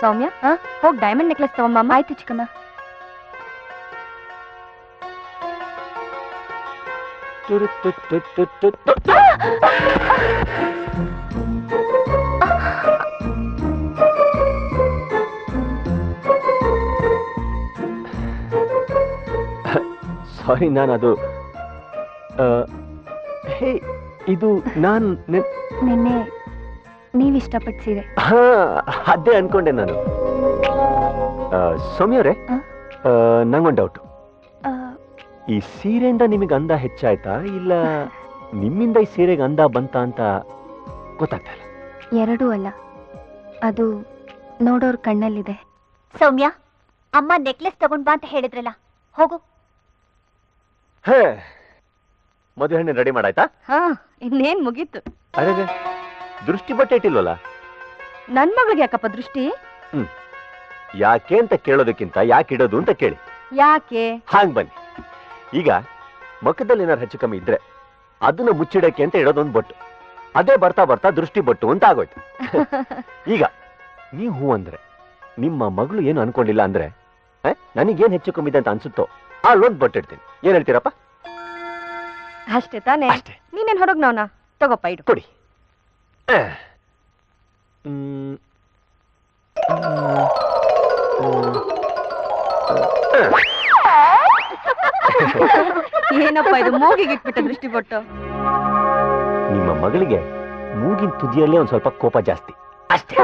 ಸೌಮ್ಯ ಹೋಗಿ diamond necklace ತಗೊಂಬಮ್ಮ. ಆಯ್ತು ಚಿಕ್ಕಮ್ಮ. ಸಾರಿ, ನಾನು ಹೇ, ಇದು ನಾನು ನಿನ್ನೆ ನೀವಿಷ್ಟಪಟ್ಟು ಸೀರೆ. ಅದೇ ಅನ್ಕೊಂಡೆ ನಾನು. ಸೌಮ್ಯರೇ, ನಂಗೊಂದು ಡೌಟ್. ಈ ಸೀರೆಯಿಂದ ನಿಮಗೆ ಅಂದ ಹೆಚ್ಚಾಯ್ತಾ ಇಲ್ಲ ನಿಮ್ಮಿಂದ ಈ ಸೀರೆಗೆ ಅಂದ ಬಂತ ಅಂತ ಗೊತ್ತಾಗ್ತಾ ಇಲ್ಲ. ಎರಡೂ ಅಲ್ಲ, ಅದು ನೋಡೋರ್ ಕಣ್ಣಲ್ಲಿದೆ. ಸೌಮ್ಯ, ಅಮ್ಮ ನೆಕ್ಲೆಸ್ ತಗೊಂಡ್ ಬಾ ಅಂತ ಹೇಳಿದ್ರಲ್ಲ, ಹೋಗು. ಹೇ, ಮದುವೆ ಹೆಣ್ಣು ರೆಡಿ ಮಾಡಾಯ್ತಾ? ಇನ್ನೇನ್ ಮುಗೀತು. ಅದೇ ದೃಷ್ಟಿ ಬಟ್ಟೆ ಇಟ್ಟಿಲ್ವಲ್ಲ? ನನ್ ಮಗಳಿಗೆ ಯಾಕಪ್ಪ ದೃಷ್ಟಿ? ಯಾಕೆ ಅಂತ ಕೇಳೋದಕ್ಕಿಂತ ಯಾಕೆ ಇಡೋದು ಅಂತ ಕೇಳಿ. ಯಾಕೆ? ಹಾಂಗ್ ಬನ್ನಿ. ಈಗ ಮಕ್ಕದಲ್ಲಿ ಏನಾರು ಹೆಚ್ಚು ಕಮ್ಮಿ ಇದ್ರೆ ಅದನ್ನ ಮುಚ್ಚಿಡಕ್ಕೆ ಅಂತ ಇಡೋದೊಂದು ಬೊಟ್ಟು. ಅದೇ ಬರ್ತಾ ಬರ್ತಾ ದೃಷ್ಟಿ ಬೊಟ್ಟು ಅಂತ ಆಗೋಯ್ತು. ಈಗ ನೀವು ಹೂ ಅಂದ್ರೆ ನಿಮ್ಮ ಮಗಳು ಏನು ಅನ್ಕೊಂಡಿಲ್ಲ ಅಂದ್ರೆ ನನಗೇನ್ ಹೆಚ್ಚು ಕಮ್ಮಿ ಇದೆ ಅಂತ ಅನ್ಸುತ್ತೋ ಅಲ್ಲೊಂದು ಬೊಟ್ಟು ಇಡ್ತೀನಿ. ಏನ್ ಹೇಳ್ತೀರಪ್ಪ? ಅಷ್ಟೇ ತಾನೇ? ನೀನೇನ್ ಹೊರಗ್ ನಾವ್ನ ತಗೋಪ್ಪ, ಇಡು. ಕೊಡಿ. ಏನಪ್ಪ ಇದು ಮೂಗಿಗೆ ಇಟ್ಬಿಟ್ಟ ದೃಷ್ಟಿ ಬೊಟ್ಟು? ನಿಮ್ಮ ಮಗಳಿಗೆ ಮೂಗಿನ ತುದಿಯಲ್ಲೇ ಒಂದ್ ಸ್ವಲ್ಪ ಕೋಪ ಜಾಸ್ತಿ ಅಷ್ಟೇ.